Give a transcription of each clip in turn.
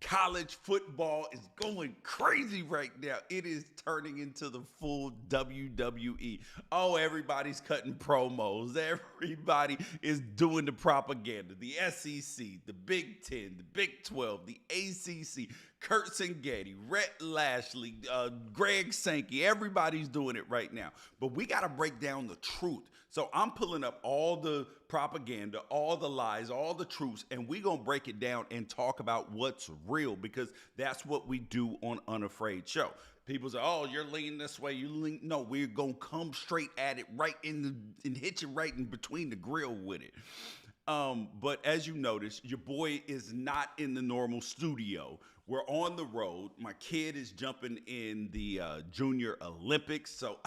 college football is going crazy right now. It is turning into the full WWE. Oh, everybody's cutting promos. Everybody is doing the propaganda. The SEC, the Big Ten, the Big 12, the ACC, Curt Zingetti, Rhett, Lashley, Greg Sankey. Everybody's doing it right now. But we got to break down the truth. So I'm pulling up all the propaganda, all the lies, all the truths, and we're going to break it down and talk about what's real, because that's what we do on Unafraid Show. People say, oh, you're leaning this way. You lean. No, we're going to come straight at it right and hit you right in between the grill with it. But as you notice, your boy is not in the normal studio. We're on the road. My kid is jumping in the Junior Olympics. So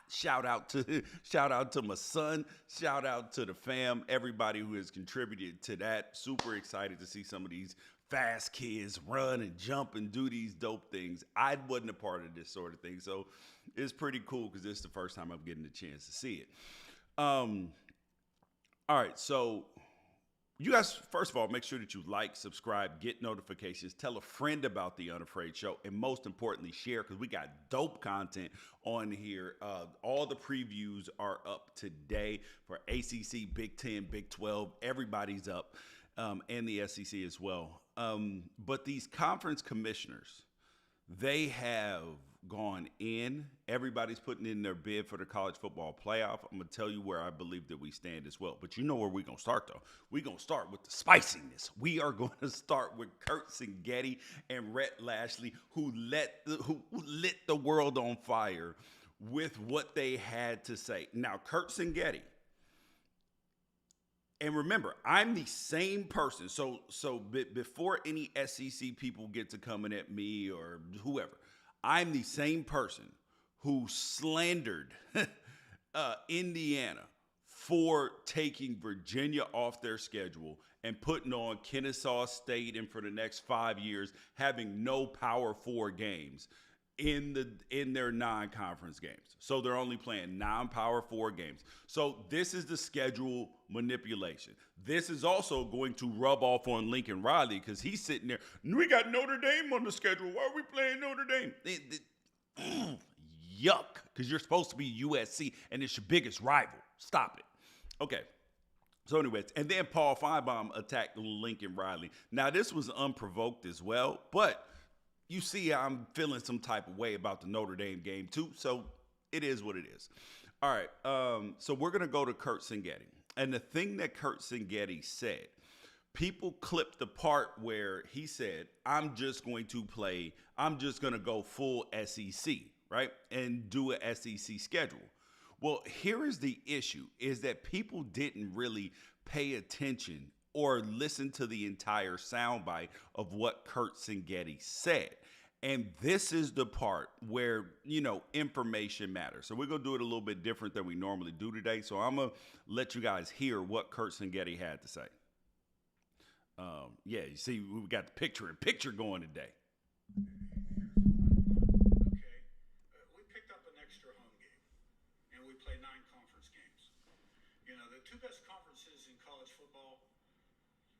shout out to my son. Shout out to the fam. Everybody who has contributed to that. Super excited to see some of these fast kids run and jump and do these dope things. I wasn't a part of this sort of thing, so it's pretty cool because this is the first time I'm getting a chance to see it. All right, so you guys, first of all, make sure that you like, subscribe, get notifications, tell a friend about the Unafraid Show, and most importantly, share, because we got dope content on here. All the previews are up today for ACC, Big 10, Big 12. Everybody's up, and the SEC as well. But these conference commissioners, they have gone in. Everybody's putting in their bid for the college football playoff. I'm going to tell you where I believe that we stand as well. But you know where we're going to start, though. We're going to start with the spiciness. We are going to start with Curt Zingetti and Rhett Lashley, who lit the world on fire with what they had to say. Now, Curt Zingetti, and remember, I'm the same person. So before any SEC people get to coming at me or whoever, I'm the same person who slandered Indiana for taking Virginia off their schedule and putting on Kennesaw State, and for the next 5 years having no Power 4 games in their non-conference games. So they're only playing non-Power 4 games. So this is the schedule manipulation. This is also going to rub off on Lincoln Riley, because he's sitting there, we got Notre Dame on the schedule. Why are we playing Notre Dame? Yuck, because you're supposed to be USC, and it's your biggest rival. Stop it. Okay. So anyways, and then Paul Feinbaum attacked Lincoln Riley. Now, this was unprovoked as well, but you see I'm feeling some type of way about the Notre Dame game too, so it is what it is. All right, so we're going to go to Curt Zingetti. And the thing that Curt Zingetti said, people clipped the part where he said, I'm just going to go full SEC, right, and do a SEC schedule. Well, here is the issue, is that people didn't really pay attention or listen to the entire soundbite of what Curt Zingetti said. And this is the part where, information matters. So we're going to do it a little bit different than we normally do today. So I'm going to let you guys hear what Curt Zingetti had to say. Yeah, you see, we got the picture going today. Okay. We picked up an extra home game, and we play 9 conference games. The 2 best conferences in college football,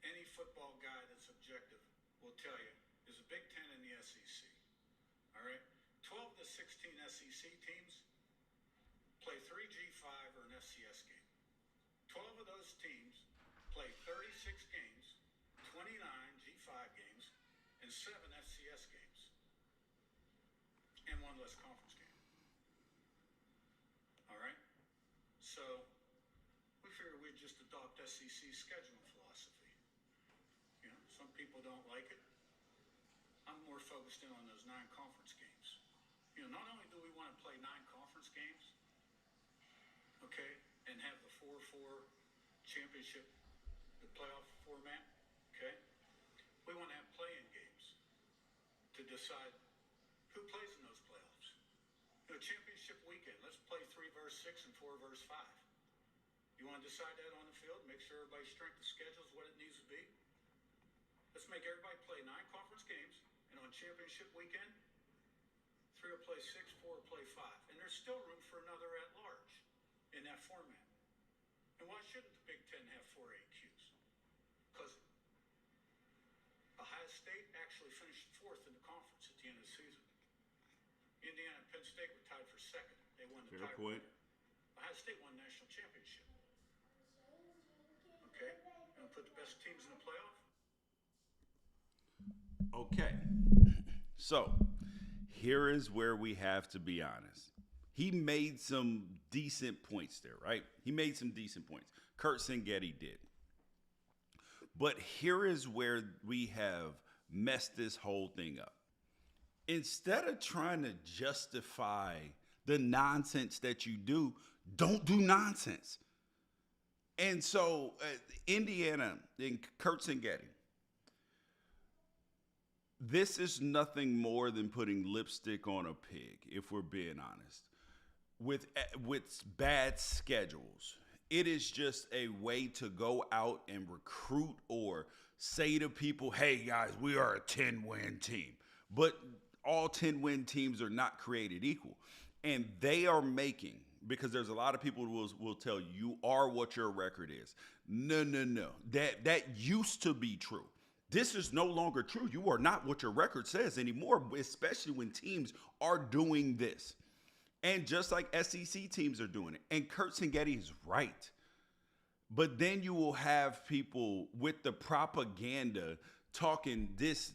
any football guy that's objective will tell you, is the Big Ten and the SEC. All right? 12 of the 16 SEC teams play 3 G5 or an FCS game. 12 of those teams play 36 games, 29 G5 games, and 7 FCS games. And 1 less conference game. All right? So we figured we'd just adopt SEC scheduling philosophy. Some people don't like it. I'm more focused in on those 9 conference games. Not only do we want to play 9 conference games, okay, and have the 4-4 championship, the playoff format, okay, we want to have play-in games to decide who plays in those playoffs. Championship weekend, let's play 3 versus 6 and 4 versus 5. You want to decide that on the field, make sure everybody's strength of schedule is what it needs to be? Let's make everybody play 9 conference games, and on championship weekend, 3 will play 6, 4 will play 5. And there's still room for another at-large in that format. And why shouldn't the Big Ten have 4 AQs? Because Ohio State actually Indiana and Penn State were tied for second. They won the Fair tiebreaker. point. Ohio State won national championship. Okay, and put the best teams in the playoff. Okay. So here is where we have to be honest. He made some decent points there, right? He made some decent points. Curt Zingetti did. But here is where we have messed this whole thing up. Instead of trying to justify the nonsense that you do, don't do nonsense. And so Indiana and Curt Zingetti, this is nothing more than putting lipstick on a pig, if we're being honest. With bad schedules, it is just a way to go out and recruit or say to people, hey guys, we are a 10-win team. But all 10-win teams are not created equal. And they are making, because there's a lot of people who will tell you, you are what your record is. No. That used to be true. This is no longer true. You are not what your record says anymore, especially when teams are doing this. And just like SEC teams are doing it. And Curt Zingetti is right. But then you will have people with the propaganda talking this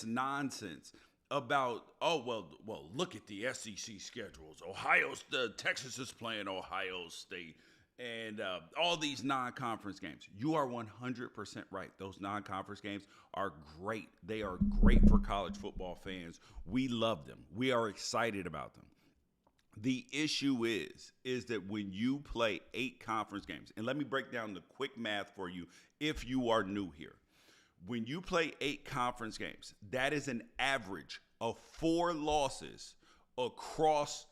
nonsense about, well, look at the SEC schedules. Texas is playing Ohio State. And all these non-conference games. You are 100% right. Those non-conference games are great. They are great for college football fans. We love them. We are excited about them. The issue is that when you play 8 conference games, and let me break down the quick math for you if you are new here. When you play 8 conference games, that is an average of 4 losses across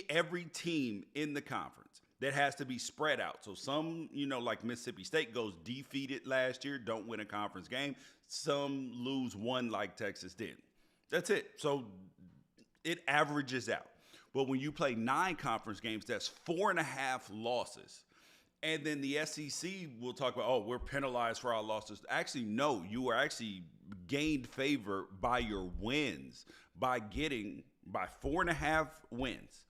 every team in the conference. That has to be spread out. So some, like Mississippi State goes defeated last year, don't win a conference game. Some lose one like Texas did. That's it. So it averages out. But when you play 9 conference games, that's 4.5 losses. And then the SEC will talk about, we're penalized for our losses. Actually, no, you are actually gained favor by your wins, by 4.5 wins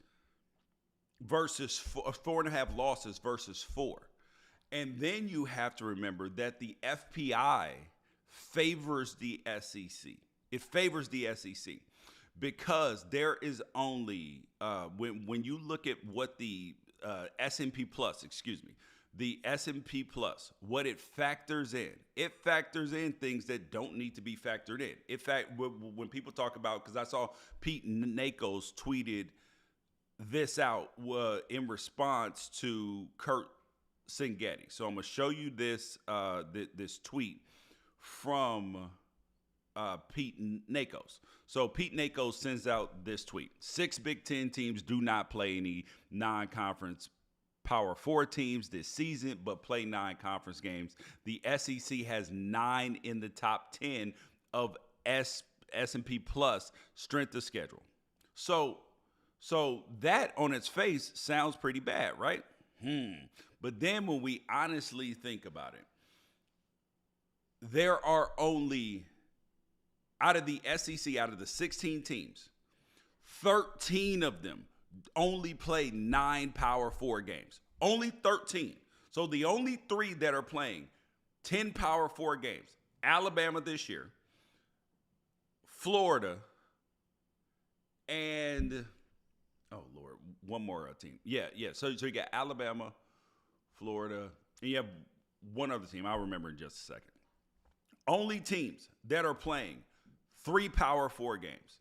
versus 4.5 losses versus 4. And then you have to remember that the FPI favors the SEC. It favors the SEC. Because there is only, when you look at what the S&P Plus, the S&P Plus, what it factors in things that don't need to be factored in. In fact, when people talk about, because I saw Pete Nakos tweeted this out in response to Curt Zingetti. So I'm going to show you this tweet from Pete Nakos. So Pete Nakos sends out this tweet. 6 Big Ten teams do not play any non-conference Power 4 teams this season, but play 9 conference games. The SEC has 9 in the top 10 of S&P Plus strength of schedule. So that on its face sounds pretty bad, right? But then when we honestly think about it, there are only, out of the SEC, out of the 16 teams, 13 of them only play 9 Power 4 games. Only 13. So the only 3 that are playing 10 Power 4 games, Alabama this year, Florida, and, oh, Lord, one more team. Yeah. So you got Alabama, Florida, and you have one other team. I'll remember in just a second. Only teams that are playing 3 Power 4 games.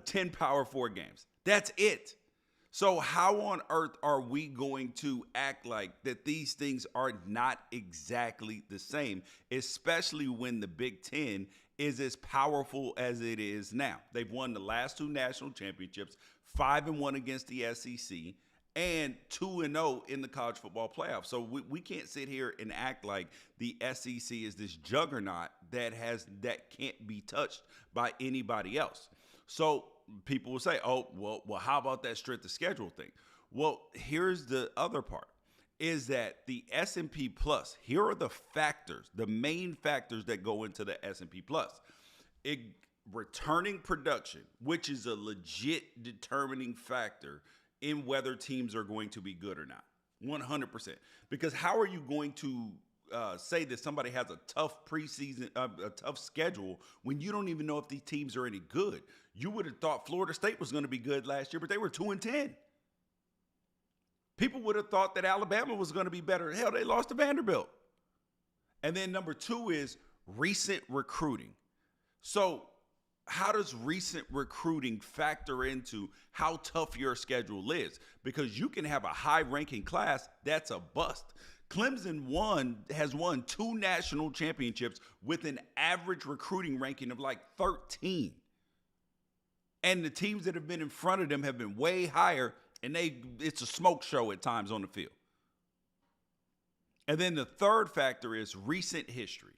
10 Power 4 games. That's it. So how on earth are we going to act like that these things are not exactly the same, especially when the Big Ten is as powerful as it is now? They've won the last 2 national championships, 5-1 against the SEC, and 2-0 in the college football playoff. So we can't sit here and act like the SEC is this juggernaut that can't be touched by anybody else. So people will say, well, how about that strength of schedule thing? Well, here's the other part, is that the S&P Plus, here are the factors, the main factors that go into the S&P Plus. It returning production, which is a legit determining factor in whether teams are going to be good or not. 100%. Because how are you going to say that somebody has a tough preseason, a tough schedule when you don't even know if these teams are any good? You would have thought Florida State was going to be good last year, but they were 2-10. People would have thought that Alabama was going to be better. Hell, they lost to Vanderbilt. And then number 2 is recent recruiting. So how does recent recruiting factor into how tough your schedule is? Because you can have a high-ranking class that's a bust. Clemson has won 2 national championships with an average recruiting ranking of like 13. And the teams that have been in front of them have been way higher, and it's a smoke show at times on the field. And then the third factor is recent history.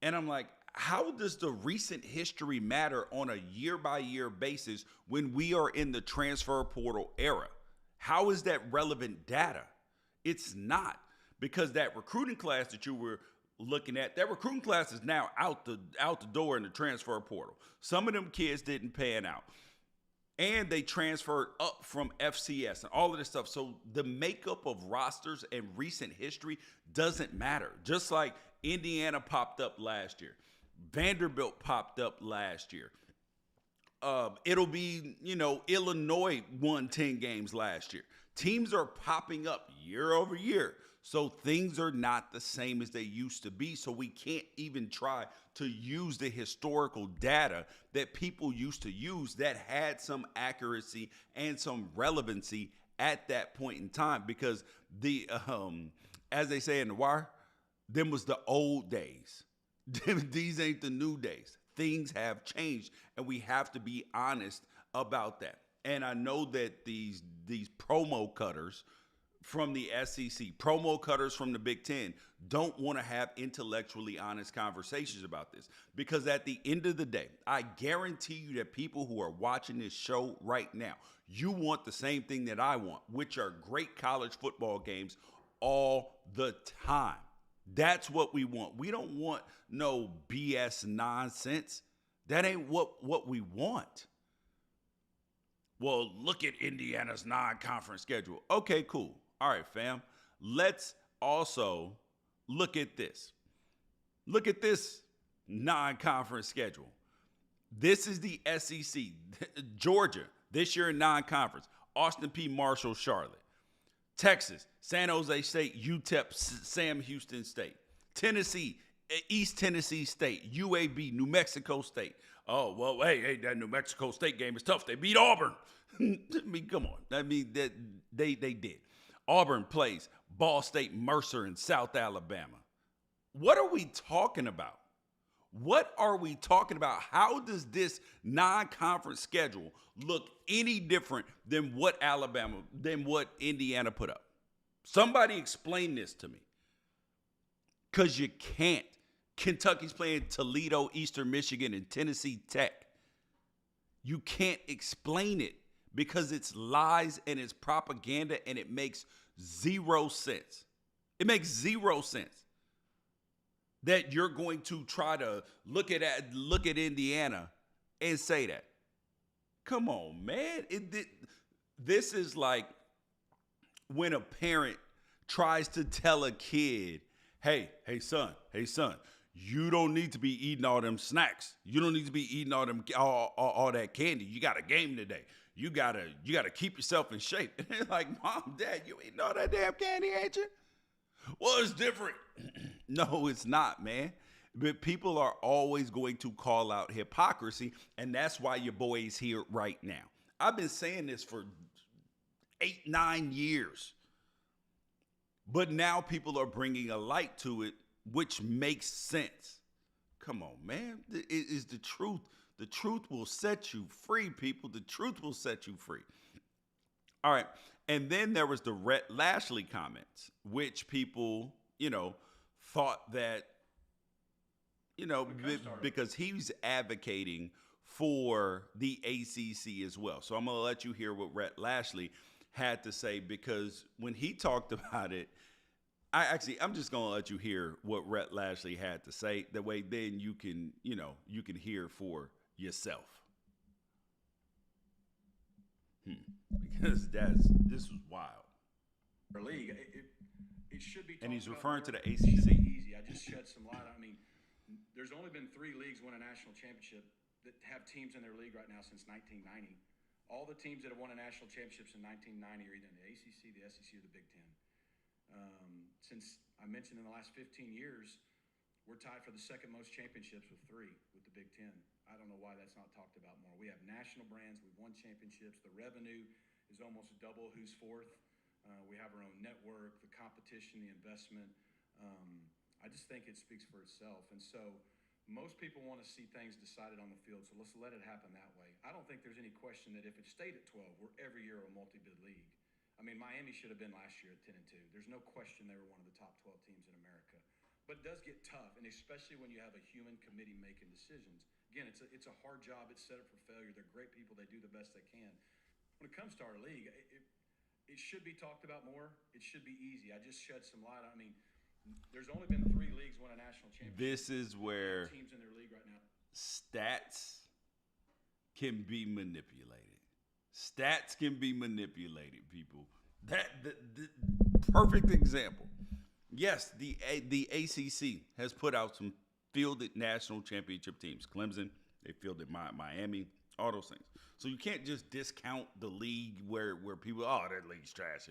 And I'm like, how does the recent history matter on a year-by-year basis when we are in the transfer portal era? How is that relevant data? It's not, because that recruiting class that you were looking at, that recruiting class is now out the door in the transfer portal. Some of them kids didn't pan out. And they transferred up from FCS and all of this stuff. So the makeup of rosters and recent history doesn't matter. Just like Indiana popped up last year. Vanderbilt popped up last year. It'll be, Illinois won 10 games last year. Teams are popping up year over year. So things are not the same as they used to be. So we can't even try to use the historical data that people used to use that had some accuracy and some relevancy at that point in time. Because as they say in the wire, them was the old days. These ain't the new days. Things have changed, and we have to be honest about that. And I know that these promo cutters from the SEC, promo cutters from the Big Ten, don't want to have intellectually honest conversations about this. Because at the end of the day, I guarantee you that people who are watching this show right now, you want the same thing that I want, which are great college football games all the time. That's what we want. We don't want no BS nonsense. That ain't what we want. Well, look at Indiana's non-conference schedule. Okay, cool. All right, fam. Let's also look at this. Look at this non-conference schedule. This is the SEC. Georgia, this year in non-conference. Austin P. Marshall, Charlotte. Texas, San Jose State, UTEP, Sam Houston State. Tennessee, East Tennessee State, UAB, New Mexico State. Oh, well, hey, that New Mexico State game is tough. They beat Auburn. I mean, come on. I mean, they did. Auburn plays Ball State, Mercer, and South Alabama. What are we talking about? What are we talking about? How does this non-conference schedule look any different than what Indiana put up? Somebody explain this to me. Because you can't. Kentucky's playing Toledo, Eastern Michigan, and Tennessee Tech. You can't explain it because it's lies and it's propaganda, and it makes zero sense. It makes zero sense that you're going to try to look at Indiana and say that. Come on, man. This is like when a parent tries to tell a kid, hey, son, you don't need to be eating all them snacks. You don't need to be eating all that candy. You got a game today. You gotta keep yourself in shape. And they're like, Mom, Dad, you eating all that damn candy, ain't you? Well, it's different. No, it's not, man. But people are always going to call out hypocrisy, and that's why your boy is here right now. I've been saying this for 8-9 years. But now people are bringing a light to it, which makes sense. Come on, man. It is the truth. The truth will set you free, people. The truth will set you free. All right. And then there was the Rhett Lashley comments, which people, thought that, because he's advocating for the ACC as well. So I'm going to let you hear what Rhett Lashley had to say, because when he talked about it, I'm just gonna let you hear what Rhett Lashley had to say. That way, then you can hear for yourself. Because this was wild. League, it should be. And he's referring to the more. ACC. Easy. I just shed some light. I mean, there's only been 3 leagues win a national championship that have teams in their league right now since 1990. All the teams that have won a national championships in 1990 are either in the ACC, the SEC, or the Big Ten. Since I mentioned in the last 15 years, we're tied for the second most championships with 3 with the Big Ten. I don't know why that's not talked about more. We have national brands. We've won championships. The revenue is almost double who's 4th. We have our own network, the competition, the investment. I just think it speaks for itself. And so most people want to see things decided on the field, so let's let it happen that way. I don't think there's any question that if it stayed at 12, we're every year a multi-bid league. I mean, Miami should have been last year at 10-2. There's no question they were one of the top 12 teams in America. But it does get tough, and especially when you have a human committee making decisions. Again, it's a hard job. It's set up for failure. They're great people. They do the best they can. When it comes to our league, it should be talked about more. It should be easy. I just shed some light. I mean, there's only been 3 leagues win a national championship. This is where teams in their league right now. Stats can be manipulated. Stats can be manipulated, people. The perfect example. Yes, the ACC has put out some fielded national championship teams. Clemson, they fielded Miami, all those things. So you can't just discount the league where people, that league's trash.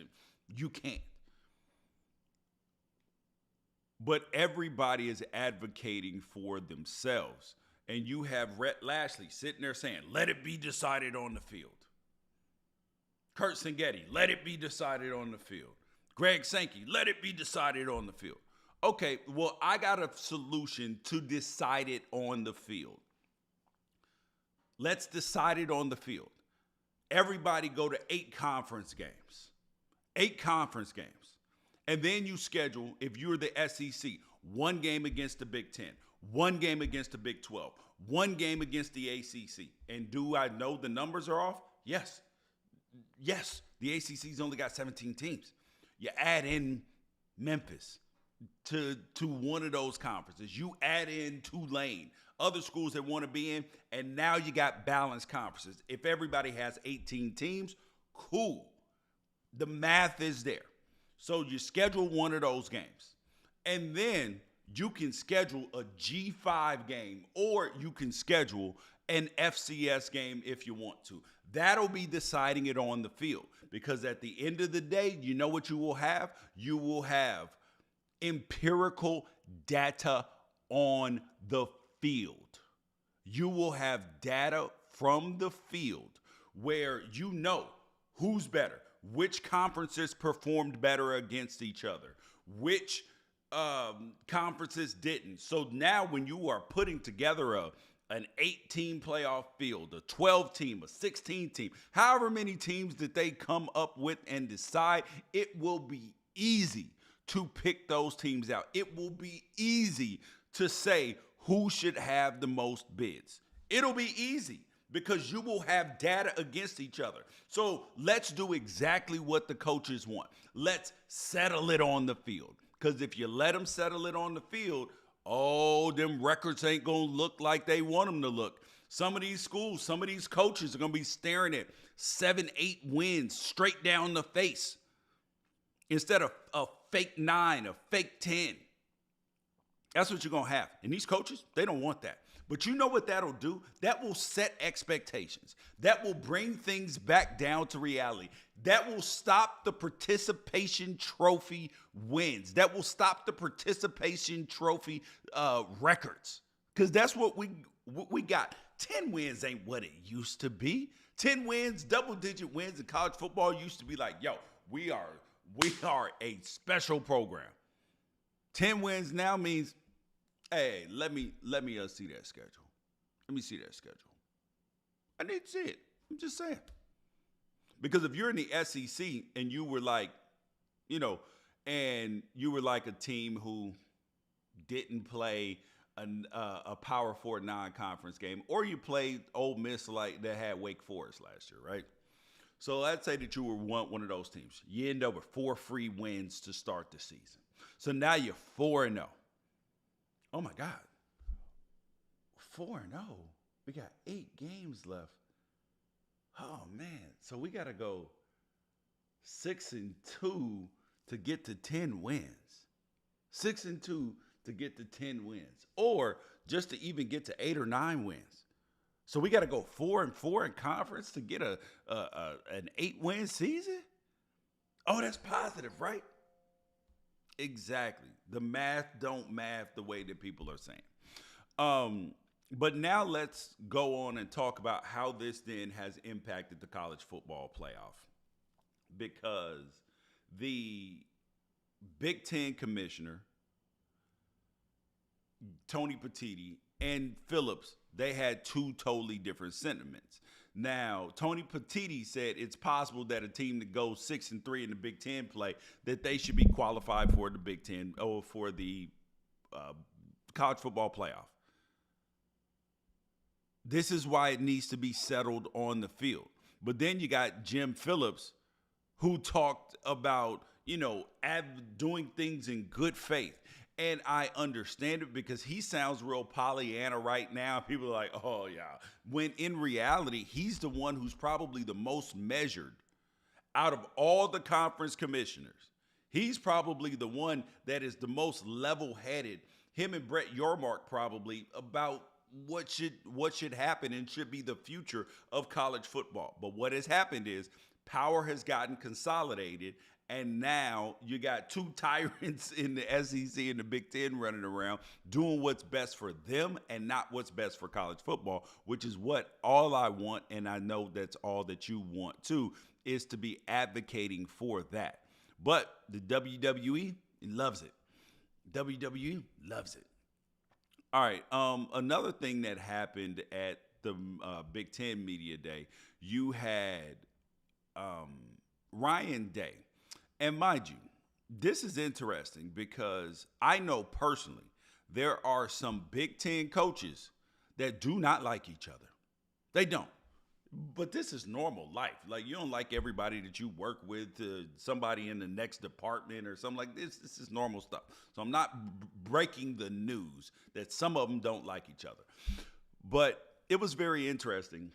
You can't. But everybody is advocating for themselves. And you have Rhett Lashley sitting there saying, let it be decided on the field. Curt Zingetti, let it be decided on the field. Greg Sankey, let it be decided on the field. Okay, well, I got a solution to decide it on the field. Let's decide it on the field. Everybody go to 8 conference games. 8 conference games. And then you schedule, if you're the SEC, 1 game against the Big Ten, 1 game against the Big 12, 1 game against the ACC. And do I know the numbers are off? Yes. Yes, the ACC's only got 17 teams. You add in Memphis to one of those conferences. You add in Tulane, other schools that want to be in, and now you got balanced conferences. If everybody has 18 teams, cool. The math is there. So you schedule one of those games. And then you can schedule a G5 game, or you can schedule an FCS game if you want to. That'll be deciding it on the field. Because at the end of the day, you know what you will have? You will have empirical data on the field. You will have data from the field where you know who's better, which conferences performed better against each other, which conferences didn't. So now when you are putting together an 8-team playoff field, a 12-team, a 16-team, however many teams that they come up with and decide, it will be easy to pick those teams out. It will be easy to say who should have the most bids. It'll be easy because you will have data against each other. So let's do exactly what the coaches want. Let's settle it on the field. Because if you let them settle it on the field, them records ain't going to look like they want them to look. Some of these schools, some of these coaches are going to be staring at 7, 8 wins straight down the face instead of a fake 9, a fake 10. That's what you're going to have. And these coaches, they don't want that. But you know what that'll do? That will set expectations. That will bring things back down to reality. That will stop the participation trophy wins. That will stop the participation trophy records. Because that's what we got. 10 wins ain't what it used to be. 10 wins, double-digit wins in college football used to be like, yo, we are a special program. 10 wins now means, hey, let me see that schedule. Let me see that schedule. I need to see it. I'm just saying. Because if you're in the SEC and you were like, and you were like a team who didn't play a Power 4 non-conference game, or you played Ole Miss like that had Wake Forest last year, right? So let's say that you were one of those teams. You end up with 4 free wins to start the season. So now you're 4-0. Oh my God. 4-0. We got 8 games left. Oh man. So we got to go 6-2 to get to 10 wins. 6-2 to get to 10 wins. Or just to even get to 8 or 9 wins. So we got to go 4-4 in conference to get an 8-win season? Oh, that's positive, right? Exactly. The math don't math the way that people are saying. But now let's go on and talk about how this then has impacted the college football playoff. Because the Big Ten commissioner, Tony Petitti, and Phillips, they had 2 totally different sentiments. Now, Tony Petitti said it's possible that a team that goes 6-3 in the Big Ten play, that they should be qualified for the Big Ten or for the college football playoff. This is why it needs to be settled on the field. But then you got Jim Phillips, who talked about, doing things in good faith. And I understand it because he sounds real Pollyanna right now. People are like, oh, yeah. When in reality, he's the one who's probably the most measured out of all the conference commissioners. He's probably the one that is the most level-headed, him and Brett Yormark probably, about what should happen and should be the future of college football. But what has happened is power has gotten consolidated, and now you got 2 tyrants in the SEC and the Big Ten running around doing what's best for them and not what's best for college football, which is what all I want, and I know that's all that you want too, is to be advocating for that. But the WWE loves it. WWE loves it. All right, another thing that happened at the Big Ten Media Day, you had Ryan Day. And mind you, this is interesting because I know personally there are some Big Ten coaches that do not like each other. They don't. But this is normal life. Like, you don't like everybody that you work with, somebody in the next department or something like this. This is normal stuff. So I'm not breaking the news that some of them don't like each other. But it was very interesting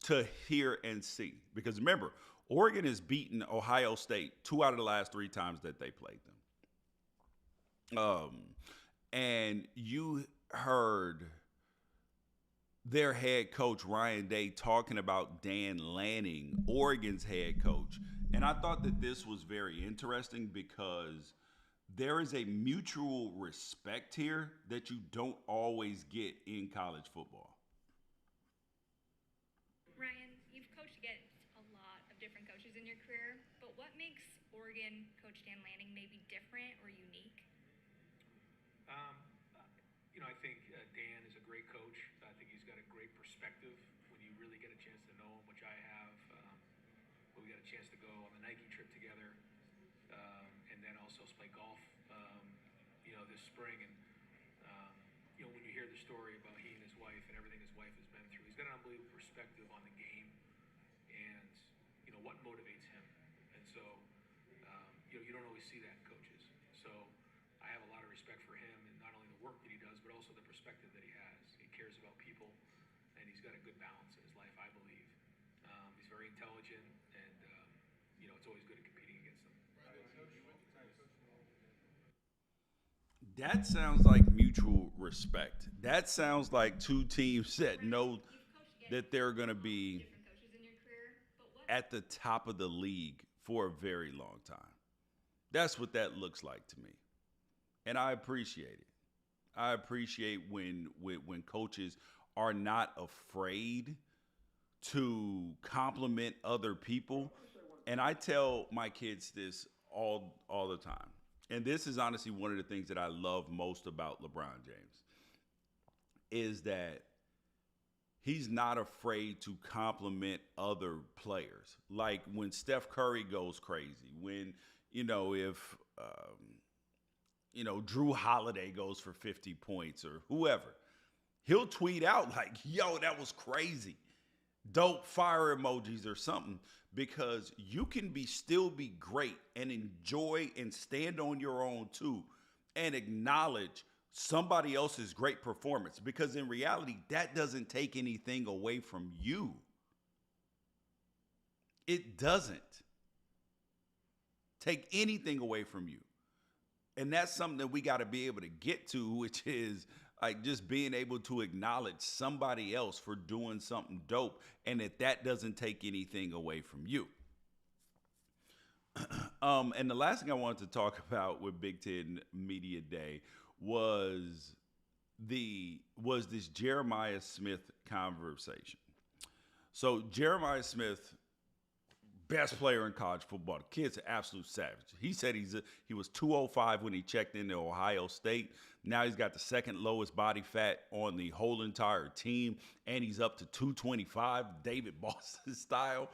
to hear and see. Because remember, Oregon has beaten Ohio State 2 out of the last 3 times that they played them. And you heard their head coach, Ryan Day, talking about Dan Lanning, Oregon's head coach. And I thought that this was very interesting because there is a mutual respect here that you don't always get in college football. Ryan, you've coached against a lot of different coaches in your career, but what makes Oregon coach Dan Lanning maybe different or unique? I think Dan is a great coach. I think he's got a great perspective when you really get a chance to know him, which I have. We got a chance to go on the Nike trip together, and then also play golf, this spring. And when you hear the story about he and his wife and everything his wife has been through, he's got an unbelievable perspective on the game and what motivates him. And so you don't always see that in coaches. So I have a lot of respect for him and not only the work that he does, but also the perspective that he has. He cares about people, and he's got a good balance in his life, I believe. He's very intelligent, and it's always good at competing against him. That sounds like mutual respect. That sounds like 2 teams that know that they're going to be at the top of the league for a very long time. That's what that looks like to me. And I appreciate it. I appreciate when coaches are not afraid to compliment other people. And I tell my kids this all the time. And this is honestly one of the things that I love most about LeBron James is that he's not afraid to compliment other players. Like when Steph Curry goes crazy, when, if Drew Holiday goes for 50 points or whoever, he'll tweet out like, yo, that was crazy. Dope fire emojis or something, because you can still be great and enjoy and stand on your own too and acknowledge somebody else's great performance, because in reality, that doesn't take anything away from you. It doesn't take anything away from you. And that's something that we got to be able to get to, which is like just being able to acknowledge somebody else for doing something dope, and that doesn't take anything away from you. And the last thing I wanted to talk about with Big Ten Media Day was this Jeremiah Smith conversation. So Jeremiah Smith, best player in college football. The kid's an absolute savage. He said he was 205 when he checked into Ohio State. Now he's got the second lowest body fat on the whole entire team, and he's up to 225, David Boston style,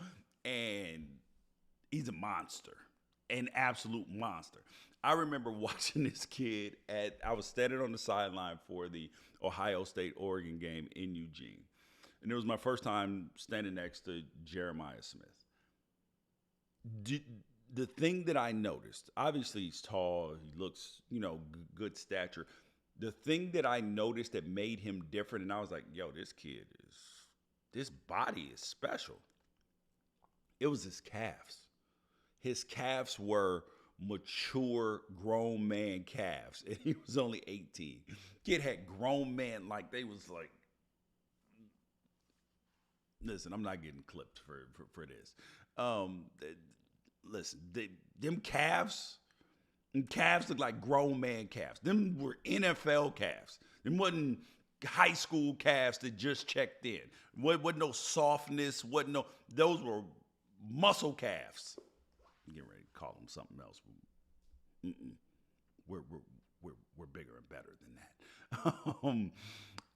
and he's a monster, an absolute monster. I remember watching this kid I was standing on the sideline for the Ohio State-Oregon game in Eugene, and it was my first time standing next to Jeremiah Smith. The thing that I noticed, obviously he's tall, he looks, good stature. The thing that I noticed that made him different, and I was like, yo, this body is special. It was his calves. His calves were mature grown man calves, and he was only 18. Kid had grown man, they was like, listen, I'm not getting clipped for this. Listen, them calves look like grown man calves. Them were NFL calves. Them wasn't high school calves that just checked in. Wasn't no softness. Those were muscle calves. I'm getting ready to call them something else. We're bigger and better than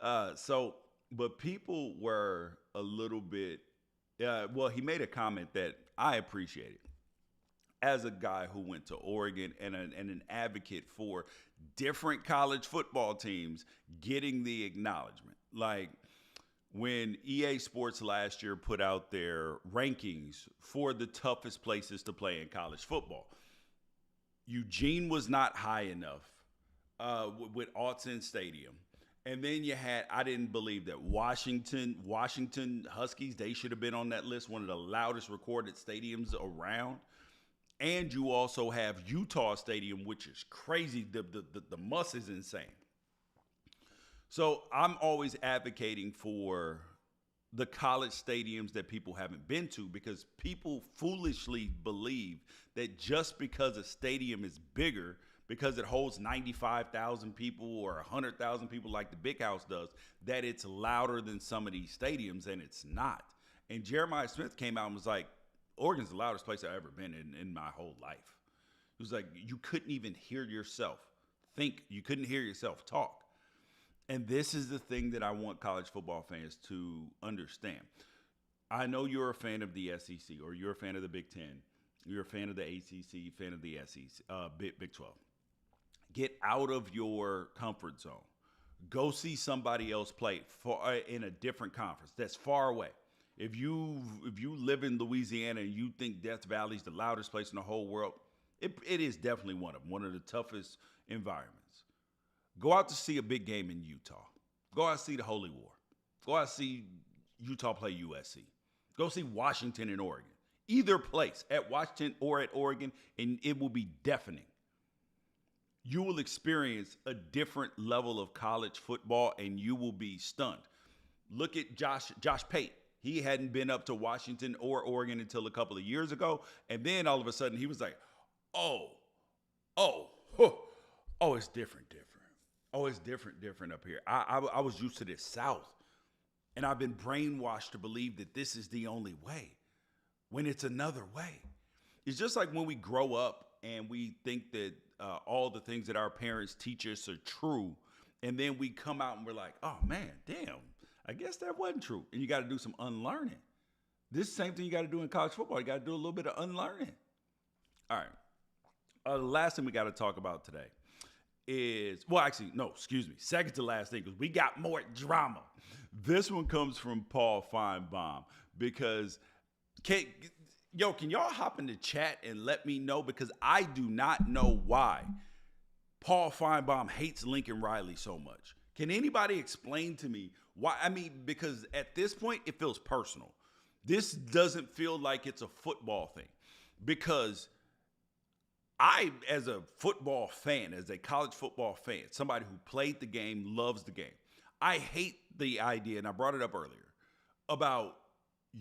that. But people were a little bit. He made a comment that I appreciated. As a guy who went to Oregon and an advocate for different college football teams getting the acknowledgement. Like when EA Sports last year put out their rankings for the toughest places to play in college football, Eugene was not high enough with Autzen Stadium. And then you had, I didn't believe that Washington Huskies, they should have been on that list, one of the loudest recorded stadiums around. And you also have Utah Stadium, which is crazy. The muss is insane. So I'm always advocating for the college stadiums that people haven't been to, because people foolishly believe that just because a stadium is bigger, because it holds 95,000 people or 100,000 people like the Big House does, that it's louder than some of these stadiums, and it's not. And Jeremiah Smith came out and was like, Oregon's the loudest place I've ever been in my whole life. It was like you couldn't even hear yourself think. You couldn't hear yourself talk. And this is the thing that I want college football fans to understand. I know you're a fan of the SEC, or you're a fan of the Big Ten. You're a fan of the ACC, fan of the SEC, Big 12. Get out of your comfort zone. Go see somebody else play in a different conference that's far away. If you live in Louisiana and you think Death Valley is the loudest place in the whole world, it is definitely one of the toughest environments. Go out to see a big game in Utah. Go out and see the Holy War. Go out and see Utah play USC. Go see Washington and Oregon. Either place, at Washington or at Oregon, and it will be deafening. You will experience a different level of college football, and you will be stunned. Look at Josh Pate. He hadn't been up to Washington or Oregon until a couple of years ago. And then all of a sudden he was like, oh, it's different. Oh, it's different up here. I was used to this South. And I've been brainwashed to believe that this is the only way, when it's another way. It's just like when we grow up and we think that all the things that our parents teach us are true. And then we come out and we're like, oh man, damn. I guess that wasn't true. And you got to do some unlearning. This same thing you got to do in college football. You got to do a little bit of unlearning. All right. The last thing we got to talk about today is, second to last thing, because we got more drama. This one comes from Paul Feinbaum, because Yo, can y'all hop in the chat and let me know? Because I do not know why Paul Feinbaum hates Lincoln Riley so much. Can anybody explain to me why? I mean, because at this point, it feels personal. This doesn't feel like it's a football thing. Because I, as a football fan, as a college football fan, somebody who played the game, loves the game, I hate the idea, and I brought it up earlier, about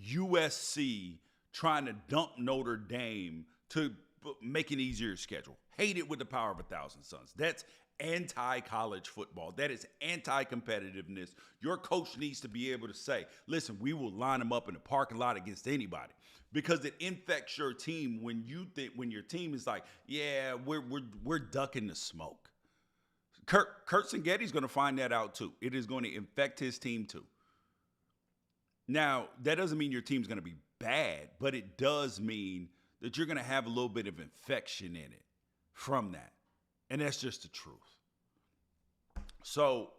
USC trying to dump Notre Dame to make an easier schedule. Hate it with the power of 1,000 suns. That's anti-college football. That is anti-competitiveness. Your coach needs to be able to say, listen, we will line them up in the parking lot against anybody, because it infects your team when your team is like, yeah, we're ducking the smoke. Curt Zingetti is going to find that out too. It is going to infect his team too. Now, that doesn't mean your team's going to be bad, but it does mean that you're going to have a little bit of infection in it from that. And that's just the truth. So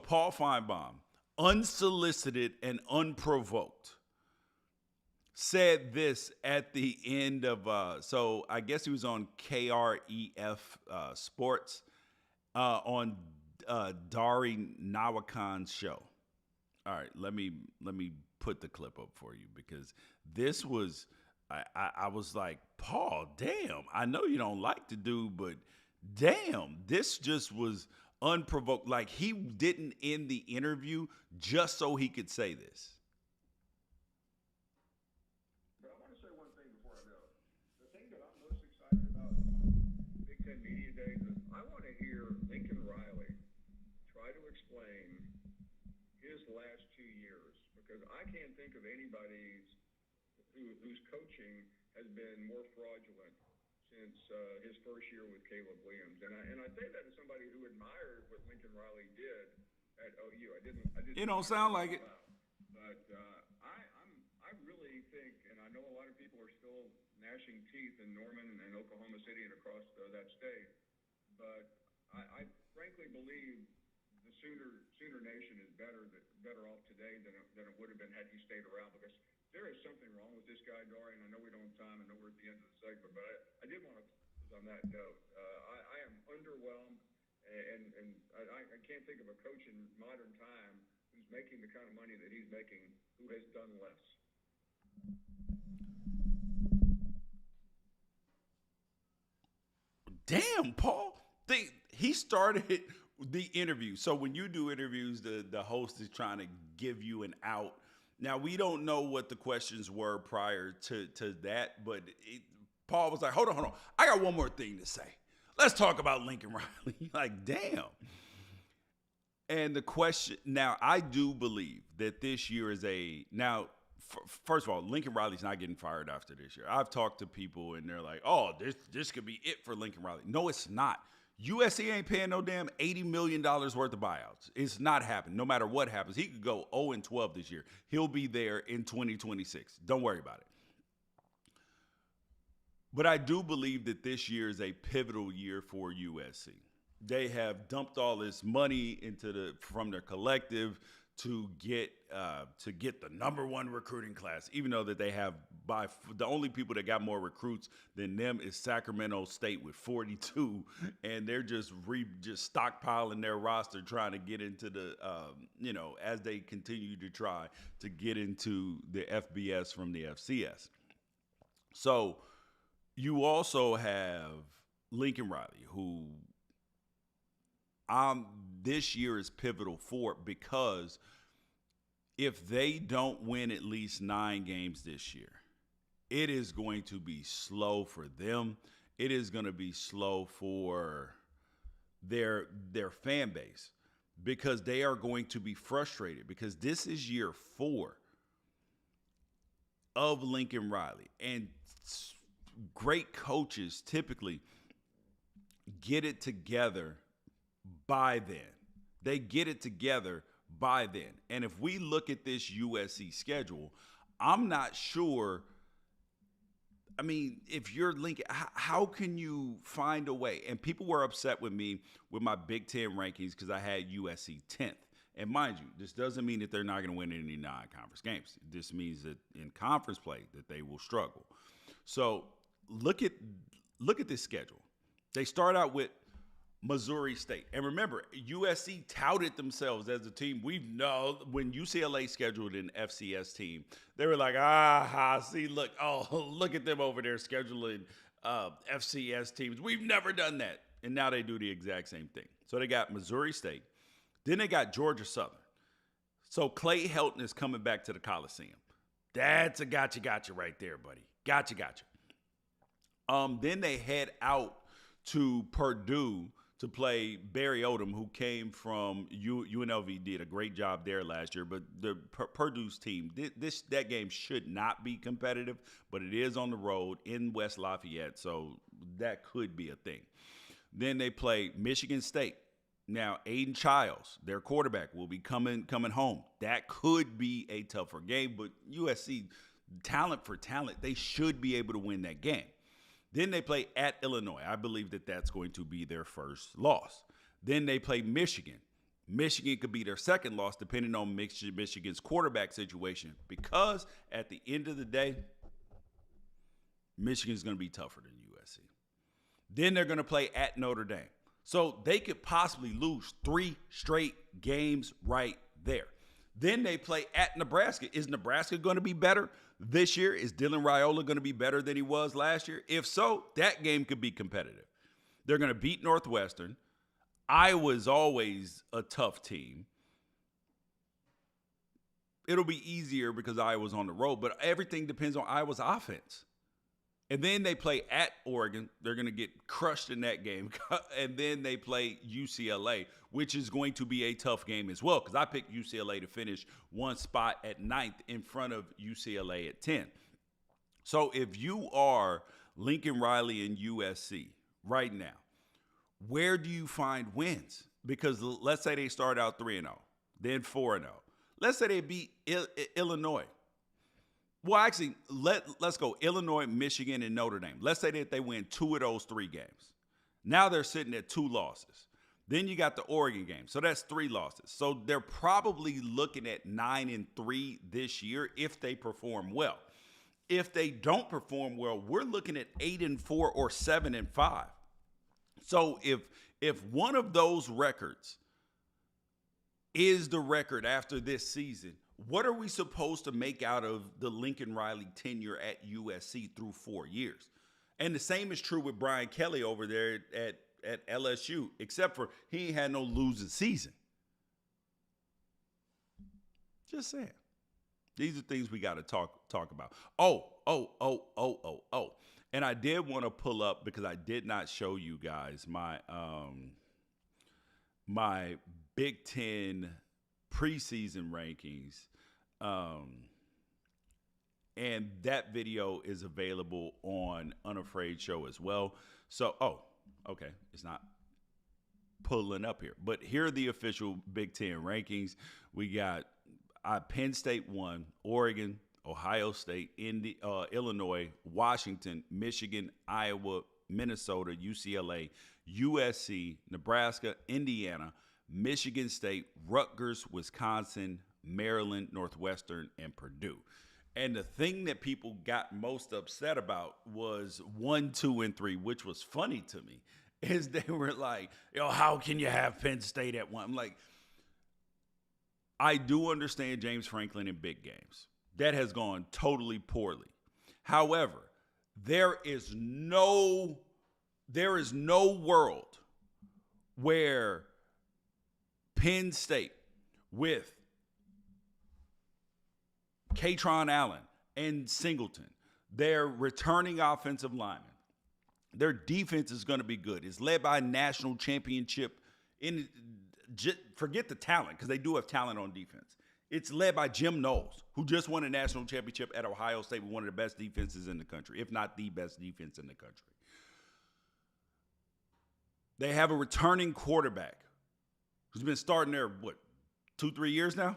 Paul Feinbaum, unsolicited and unprovoked, said this at the end of, so I guess he was on KREF Sports on Dari Nawakan's show. All right, let me put the clip up for you, because this was, I was like, Paul, damn, I know you don't like the dude, but damn, this just was unprovoked. Like, he didn't end the interview just so he could say this. But I want to say one thing before I go. The thing that I'm most excited about Big Ten Media Days is I want to hear Lincoln Riley try to explain his last 2 years, because I can't think of anybody whose coaching has been more fraudulent since his first year with Caleb Williams. And I say that as somebody who admired what Lincoln Riley did at OU. I didn't. It don't sound like it. But I really think, and I know a lot of people are still gnashing teeth in Norman and Oklahoma City and across that state, but I frankly believe the Sooner Nation is better off today than it would have been had he stayed around, because there is something wrong with this guy, Dorian. I know we don't have time. I know we're at the end of the segment, but I did want to close on that note. I am underwhelmed, and I can't think of a coach in modern time who's making the kind of money that he's making who has done less. Damn, Paul. He started the interview. So when you do interviews, the host is trying to give you an out. Now, we don't know what the questions were prior to that, but Paul was like, hold on. I got one more thing to say. Let's talk about Lincoln Riley. Like, damn. And the question, now, I do believe that this year is first of all, Lincoln Riley's not getting fired after this year. I've talked to people, and they're like, oh, this could be it for Lincoln Riley. No, it's not. USC ain't paying no damn $80 million worth of buyouts. It's not happening. No matter what happens, he could go 0-12 this year. He'll be there in 2026. Don't worry about it. But I do believe that this year is a pivotal year for USC. They have dumped all this money from their collective to get the number one recruiting class, even though that they have the only people that got more recruits than them is Sacramento State with 42, and they're just stockpiling their roster, trying to get into the as they continue to try to get into the FBS from the FCS. So you also have Lincoln Riley, who this year is pivotal for, because if they don't win at least 9 games this year, it is going to be slow for them. It is going to be slow for their fan base, because they are going to be frustrated, because this is year 4 of Lincoln Riley. And great coaches typically get it together by then. They get it together by then. And if we look at this USC schedule, I'm not sure. I mean, if you're Lincoln, how can you find a way? And people were upset with me with my Big Ten rankings because I had USC 10th. And mind you, this doesn't mean that they're not going to win any non-conference games. This means that in conference play that they will struggle. So look at this schedule. They start out with Missouri State. And remember, USC touted themselves as a team. We know when UCLA scheduled an FCS team, they were like, look at them over there scheduling FCS teams. We've never done that. And now they do the exact same thing. So they got Missouri State. Then they got Georgia Southern. So Clay Helton is coming back to the Coliseum. That's a gotcha right there, buddy. Gotcha. Then they head out to Purdue to play Barry Odom, who came from UNLV, did a great job there last year. But the Purdue's team, that game should not be competitive, but it is on the road in West Lafayette, so that could be a thing. Then they play Michigan State. Now, Aiden Childs, their quarterback, will be coming home. That could be a tougher game, but USC, talent for talent, they should be able to win that game. Then they play at Illinois. I believe that that's going to be their first loss. Then they play Michigan. Michigan could be their second loss depending on Michigan's quarterback situation, because at the end of the day, Michigan's going to be tougher than USC. Then they're going to play at Notre Dame. So they could possibly lose 3 straight games right there. Then they play at Nebraska. Is Nebraska going to be better this year? Is Dylan Raiola going to be better than he was last year? If so, that game could be competitive. They're going to beat Northwestern. Iowa's always a tough team. It'll be easier because Iowa's on the road, but everything depends on Iowa's offense. And then they play at Oregon. They're going to get crushed in that game. And then they play UCLA, which is going to be a tough game as well, because I picked UCLA to finish one spot at 9th in front of UCLA at 10. So if you are Lincoln Riley and USC right now, where do you find wins? Because let's say they start out 3-0, then 4-0. Let's say they beat Illinois. Well, actually, let's go Illinois, Michigan, and Notre Dame. Let's say that they win 2 of those 3 games. Now they're sitting at 2 losses. Then you got the Oregon game. So that's 3 losses. So they're probably looking at 9-3 this year if they perform well. If they don't perform well, we're looking at 8-4 or 7-5. So if one of those records is the record after this season, what are we supposed to make out of the Lincoln Riley tenure at USC through 4 years? And the same is true with Brian Kelly over there at LSU, except for he ain't had no losing season. Just saying. These are things we got to talk about. Oh. And I did want to pull up, because I did not show you guys my my Big Ten preseason rankings, and that video is available on Unafraid show as well. So, okay, it's not pulling up here, but here are the official Big Ten rankings. We got Penn State 1, Oregon, Ohio State, Illinois, Washington, Michigan, Iowa, Minnesota, UCLA, USC, Nebraska, Indiana, Michigan State, Rutgers, Wisconsin, Maryland, Northwestern, and Purdue. And the thing that people got most upset about was 1, 2, and 3, which was funny to me, is they were like, how can you have Penn State at 1? I'm like, I do understand James Franklin in big games. That has gone totally poorly. However, there is no world where Penn State with Katron Allen and Singleton, their returning offensive linemen, their defense is going to be good. It's led by a national championship. Forget the talent, because they do have talent on defense. It's led by Jim Knowles, who just won a national championship at Ohio State with one of the best defenses in the country, if not the best defense in the country. They have a returning quarterback who's been starting there, 2-3 years now?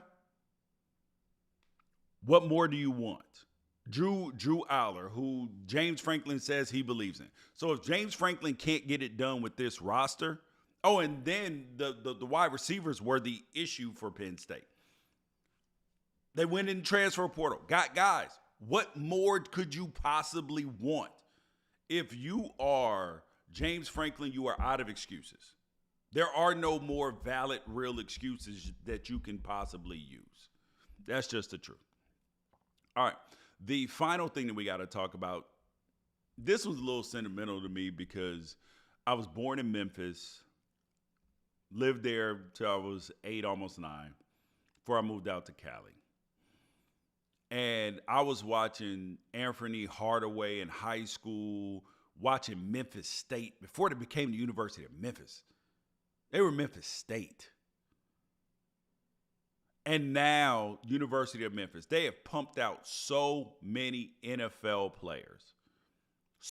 What more do you want? Drew Aller, who James Franklin says he believes in. So if James Franklin can't get it done with this roster, Oh, and then the wide receivers were the issue for Penn State. They went in the transfer portal, got guys. What more could you possibly want? If you are James Franklin, you are out of excuses. There are no more valid, real excuses that you can possibly use. That's just the truth. All right. The final thing that we got to talk about, this was a little sentimental to me because I was born in Memphis, lived there till I was 8, almost 9, before I moved out to Cali. And I was watching Anthony Hardaway in high school, watching Memphis State before they became the University of Memphis. They were Memphis State. And now, University of Memphis, they have pumped out so many NFL players.